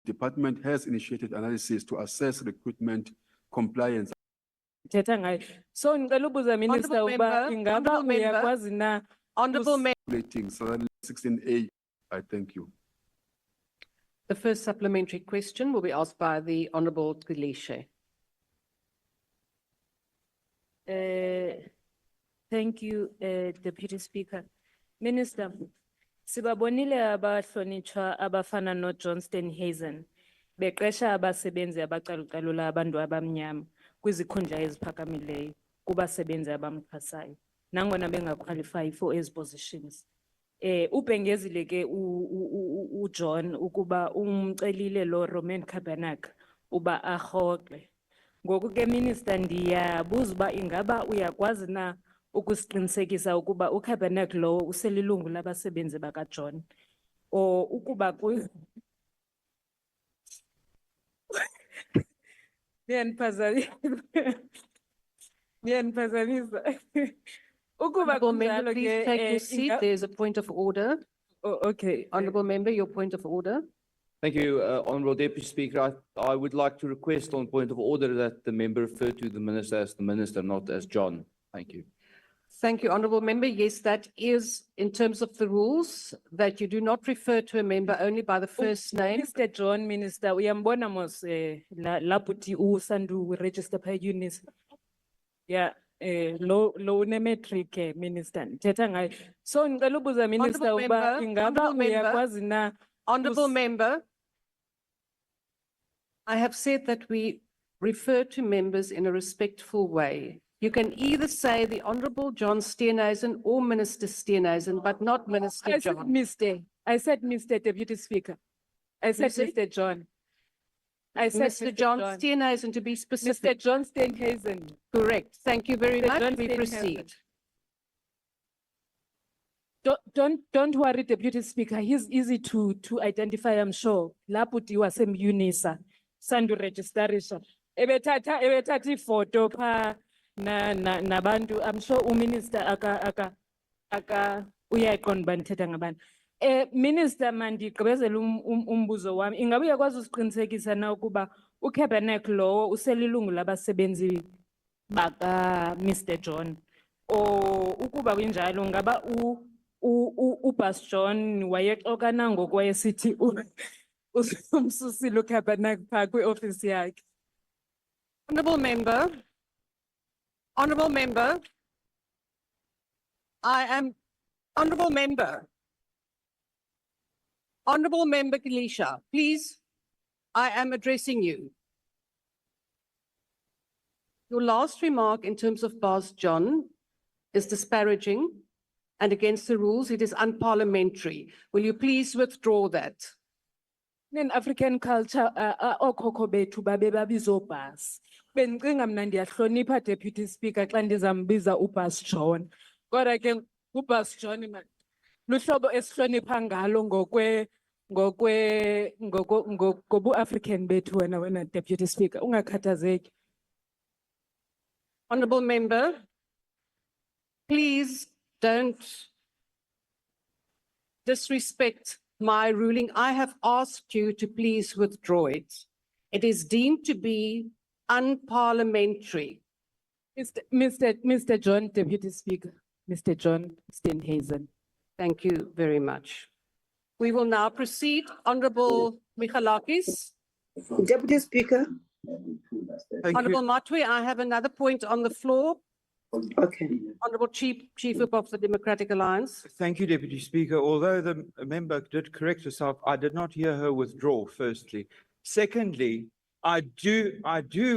department has initiated analysis to assess recruitment compliance. Thetha ngayo. So ngicela ubuza Minister Honourable uba member, ingaba honourable member. uyakwazi na Honourable Member, Rating salary 16A. I thank you. the first supplementary question will be asked by the Honourable Gilishe. Thank you, Deputy Speaker. Minister, sibabonile abahlonitshwa abafana no Johnston Hazen beqesha abasebenzi abacalucalula abantu abamnyama kwizikhundla eziphakamileyo kubasebenzi abamxhasayo nangona bengaqualify for ezi positions. Ubhengezile ke uJohn ukuba umcelile lo Roman Cabernac uba arhoxe. Ngoku ke Minister ndiyabuza uba ingaba uyakwazi na ukusiqinisekisa ukuba uCabernac lo uselilungu labasebenzi bakaJohn o ukuba Niyanphazamisa. Ukuba Honourable Member, kunjalo please ke, take your seat. There's a point of order. Oh, okay. Honourable Member, your point of order. Thank you, Honourable Deputy Speaker. I would like to request on point of order that the member refer to the Minister as the Minister, not as John. Thank you. Thank you, Honourable Member. Yes, that is in terms of the rules that you do not refer to a member only by the first name. Mr. John, Minister, uyambona mos laputi usandu register pa Unisa. Yeah, low metric Minister. Thetha ngayo. So ngicela ubuza Minister Honourable uba Member, ingaba Honourable Member. uyakwazi na Honourable Member, I have said that we refer to members in a respectful way. You can either say the Honourable John Steenhuisen or Minister Steenhuisen, but not Minister I said John. Mr. I said Mr. Deputy Speaker. I said said? Mr. John. I said Mr. John Steenhuisen, to be Mr. specific. John Steenhuisen. Correct. Thank you very Mr. much. John We Steenhuisen. proceed. Don't worry, Deputy Speaker. He's easy to identify, I'm sure. Laputi wasem Unisa. Sandu registerisha. Ebetati photo pa na bantu. I'm sure Minister aka uyayiqonda uba ndithetha ngabantu. Minister mandi gqibezela umbuzo wami. Ingaba uyakwazi usiqinisekisa na ukuba uCabernac lowo uselilungu labasebenzi baka Mr. John. O ukuba kunjalo ngaba Baas John wayexoka nangoku wayesithi umsusile uCabernac phaa kwi-office yakhe. Honourable Member, Honourable Member, Honourable Member Gilisha, please, I am addressing you. Your last remark in terms of Baas John is disparaging and against the rules. It is unparliamentary. Will you please withdraw that? In African culture, okhokho bethu babe babizo Baas. Bendicinga mna ndiyahlonipha Deputy Speaker xa ndizambiza uBaas John. Kodwa ke uBaas John luhlobo esihlonipha ngalo ngobu-African bethu wena Deputy Speaker. Ungakhathazeki. Honourable Member, please don't disrespect my ruling. I have asked you to please withdraw it. It is deemed to be unparliamentary. Mr. John, Deputy Speaker. Mr. John Steenhuisen. Thank you very much. We will now proceed. Honourable Michalakis. Deputy Speaker. Honourable Matwe, I have another point on the floor. Okay. Honourable Chief Whip of the Democratic Alliance. Thank you, Deputy Speaker. Although the member did correct herself, I did not hear her withdraw, firstly. Secondly, I do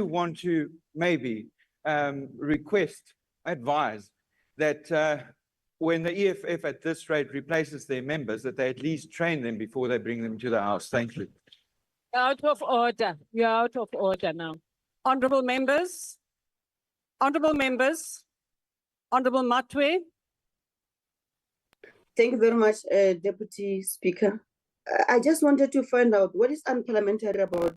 want to maybe advise that when the EFF at this rate replaces their members, that they at least train them before they bring them to the House. Thank you. Out of order. You're out of order now. Honourable members. Honourable members. Honourable Matwe. Thank you very much, Deputy Speaker. I just wanted to find out what is unparliamentary about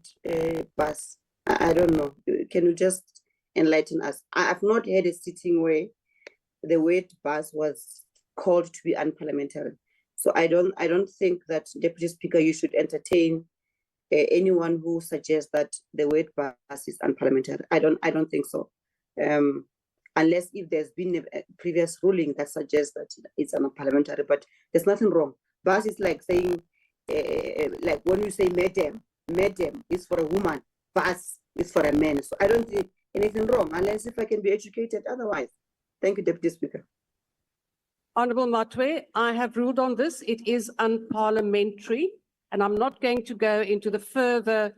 Baas. I don't know. Can you just enlighten us? I have not had a sitting where the word Baas was called to be unparliamentary. So I don't think that, Deputy Speaker, you should entertain anyone who suggests that the word Baas is unparliamentary. I don't think so. Unless if there's been a previous ruling that suggests that it's unparliamentary, but there's nothing wrong. Baas is like saying, like when you say madam is for a woman, Baas is for a man. So I don't see anything wrong, unless if I can be educated otherwise. Thank you, Deputy Speaker. Honourable Matwe, I have ruled on this. It is unparliamentary, and I'm not going to go into the further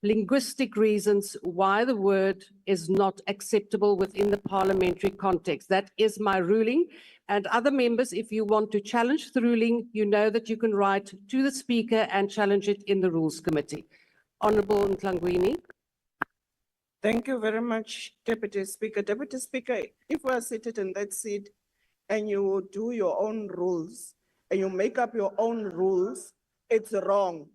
linguistic reasons why the word is not acceptable within the parliamentary context. That is my ruling. And other members, if you want to challenge the ruling, you know that you can write to the Speaker and challenge it in the Rules Committee. Honourable Ntlangwini. Thank you very much, Deputy Speaker. Deputy Speaker, if we are seated in that seat and you do your own rules and you make up your own rules, it's wrong.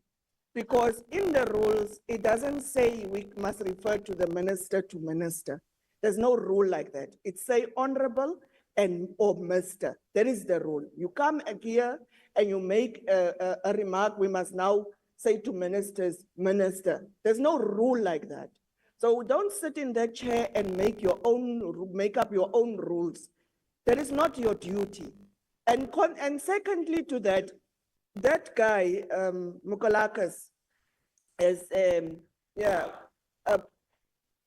Because in the rules, it doesn't say we must refer to the minister to minister. There's no rule like that. It say honorable and or Mr. That is the rule. You come here and you make a remark, we must now say to ministers, minister. There's no rule like that. So don't sit in that chair and make up your own rules. That is not your duty. And secondly to that, that guy, Mukalakas,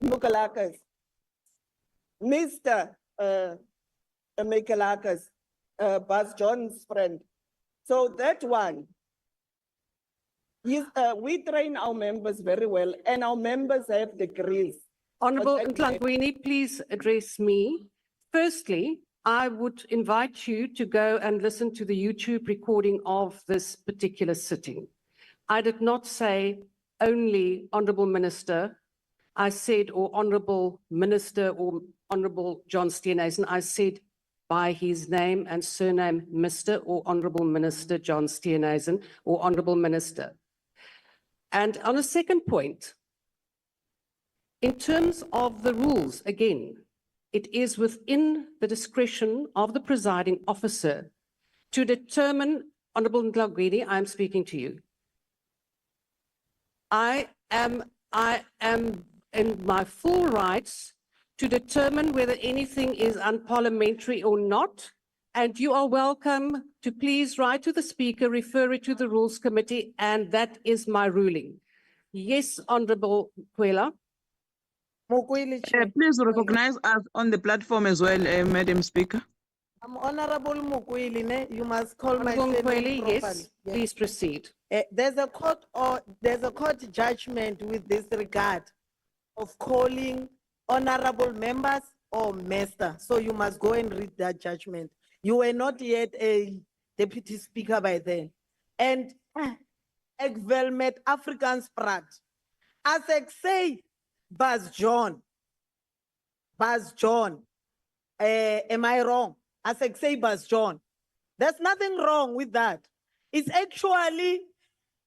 Mukalakas, Mr. Mukalakas, Baas John's friend. So that one, we train our members very well, and our members have degrees. Honourable But- Ntlangwini, please address me. Firstly, I would invite you to go and listen to the YouTube recording of this particular sitting. I did not say only Honourable Minister. I said, or Honourable Minister or Honourable John Steenhuisen. I said by his name and surname, Mr. or Honourable Minister John Steenhuisen or Honourable Minister. And on a second point, in terms of the rules, again, it is within the discretion of the presiding officer to determine, Honourable Ntlangwini, I am speaking to you. I am in my full rights to determine whether anything is unparliamentary or not. And you are welcome to please write to the Speaker, refer it to the Rules Committee, and that is my ruling. Yes, Honourable Kwela. Mokwele, Chair. Please recognize us on the platform as well, Madam Speaker. I'm Honorable Mokwele, ne? You must call my Honourable surname Kweli, properly. yes, Yes. please proceed. There's a court judgment with this regard of calling honorable members or master. So you must go and read that judgment. You were not yet a deputy speaker by then. And ek wel met Afrikaans praat. As ek say, Baas John, am I wrong? As ek say, Baas John, there's nothing wrong with that. It's actually,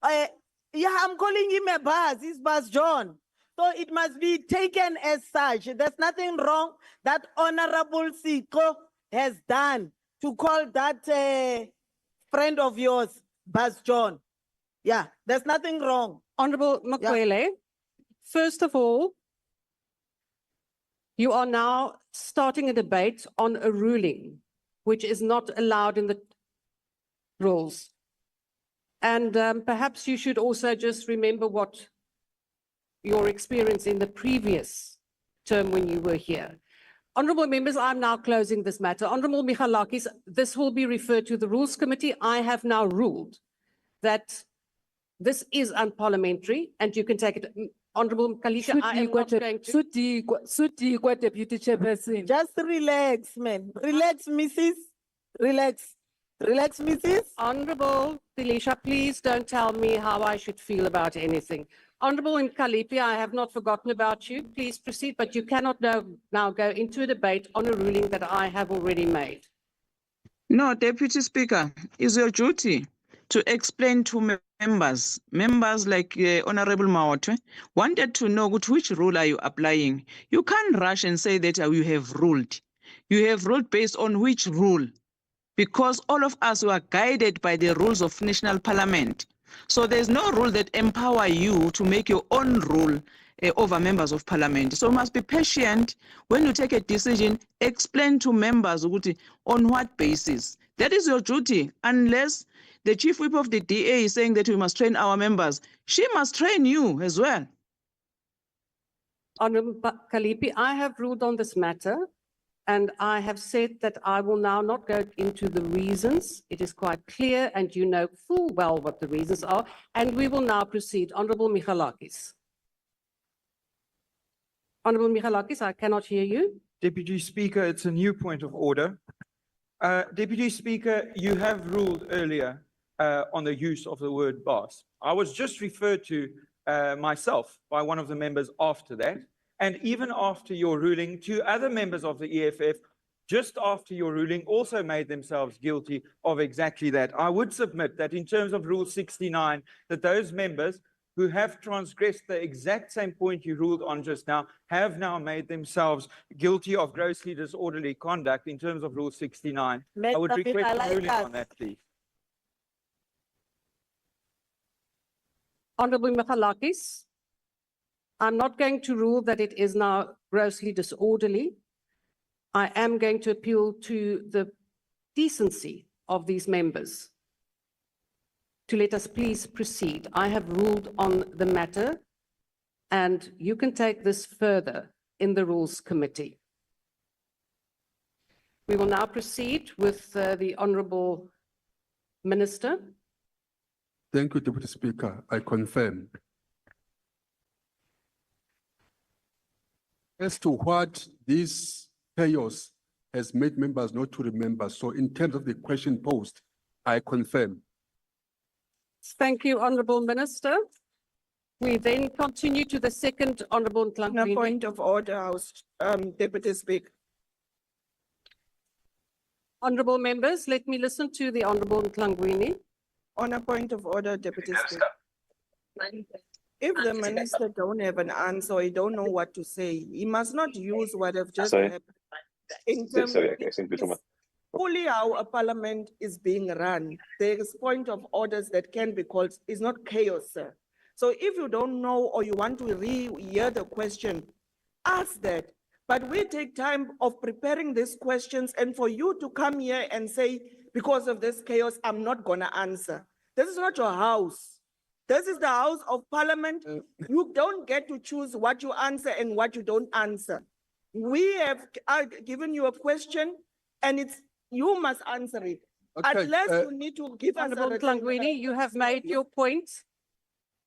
yeah, I'm calling him a Baas, he's Baas John. So it must be taken as such. There's nothing wrong that Honorable Siko has done to call that friend of yours, Baas John. Yeah, there's nothing wrong. Honourable Makwele, first of all, you are now starting a debate on a ruling which is not allowed in the rules. And perhaps you should also just remember what your experience in the previous term when you were here. Honourable members, I'm now closing this matter. Honourable Michalakis, this will be referred to the Rules Committee. I have now ruled that this is unparliamentary and you can take it. Honourable Kalisha, I am not going to. Sutikwa, Deputy Chairperson. Just relax, man. Relax, Mrs. Relax. Relax, Mrs. Honourable Kalisha, please don't tell me how I should feel about anything. Honourable Nkalipi, I have not forgotten about you. Please proceed, but you cannot now go into a debate on a ruling that I have already made. No, Deputy Speaker, it's your duty to explain to members like Honorable Maotwe wanted to know which rule are you applying. You can't rush and say that you have ruled. You have ruled based on which rule? Because all of us were guided by the rules of National Parliament. So there's no rule that empower you to make your own rule over members of parliament. So you must be patient. When you take a decision, explain to members ukuthi, on what basis. That is your duty. Unless the chief whip of the DA is saying that we must train our members, she must train you as well. Honorable Kalipi, I have ruled on this matter and I have said that I will now not go into the reasons. It is quite clear and you know full well what the reasons are. And we will now proceed. Honorable Michalakis. Honorable Michalakis, I cannot hear you. Deputy Speaker, it's a new point of order. Deputy Speaker, you have ruled earlier on the use of the word Baas. I was just referred to myself by one of the members after that. And even after your ruling, 2 other members of the EFF, just after your ruling, also made themselves guilty of exactly that. I would submit that in terms of Rule 69, that those members who have transgressed the exact same point you ruled on just now have now made themselves guilty of grossly disorderly conduct in terms of Rule 69. I would request a ruling on that, please. Honorable Michalakis, I'm not going to rule that it is now grossly disorderly. I am going to appeal to the decency of these members to let us please proceed. I have ruled on the matter and you can take this further in the Rules Committee. We will now proceed with the Honorable Minister. Thank you, Deputy Speaker. I confirm. As to what this chaos has made members not to remember, so in terms of the question posed, I confirm. Thank you, Honorable Minister. We then continue to the second Honorable On a Ntlangwini. point of order, House Deputy Speaker. Honorable members, let me listen to the Honorable Ntlangwini. On a point of order, Deputy Speaker. If the minister don't have an answer or he don't know what to say, he must not use what have just happened. In terms of fully how a parliament is being run, there is point of orders that can be called, is not chaos, sir. So if you don't know or you want to re-hear the question, ask that. But we take time of preparing these questions and for you to come here and say, because of this chaos, I'm not gonna answer. This is not your house. This is the House of Parliament. You don't get to choose what you answer and what you don't answer. We have given you a question and it's you must answer it. Okay, Unless you need to give us a Honorable written- Ntlangwini, you have made your point.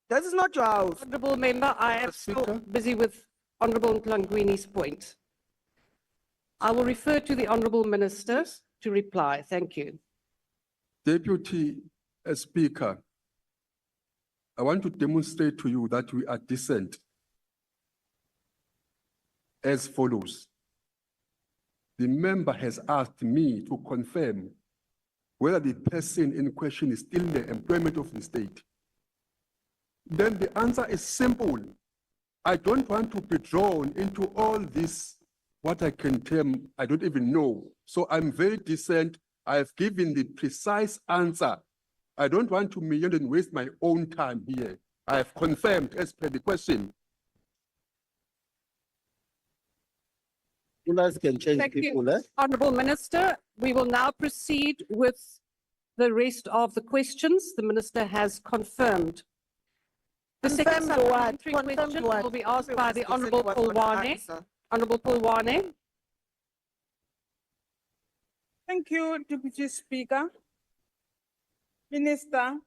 This is not your house. Honorable member, I am still Speaker. busy with Honorable Ntlangwini's point. I will refer to the Honorable Minister to reply. Thank you. Deputy Speaker, I want to demonstrate to you that we are decent as follows. The member has asked me to confirm whether the person in question is still in the employment of the state. Then the answer is simple. I don't want to be drawn into all this, what I can term, I don't even know. So I'm very decent. I have given the precise answer. I don't want to meander and waste my own time here. I have confirmed as per the question. You guys can change Thank you. people, eh? Honorable Minister, we will now proceed with the rest of the questions. The Minister has confirmed. The second Confirmed what? supplementary Confirmed question what? will be asked If it by was the specific, Honorable what would Pulwane. answer? Honorable Pulwane. Thank you, Deputy Speaker. Minister,